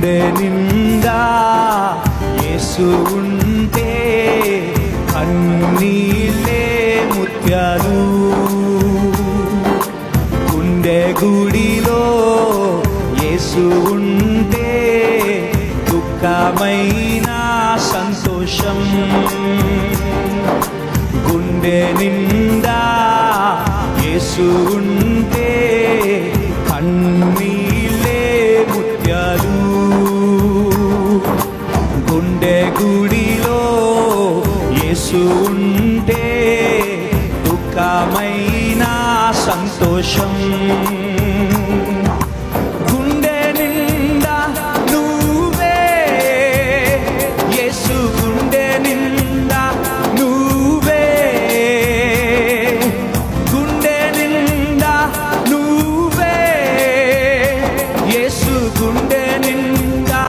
గుండె నిండా యేసు ఉంటే కన్నీళ్ళే ముత్యాలు. గుండె గుడిలో యేసు ఉంటే దుఃఖమైన సంతోషం. గుండె నిండా యేసు ఉంటే కన్నీళ్ళే ముత్యాలు. గుండె గుడిలో యేసు ఉంటే దుఃఖమైన సంతోషం.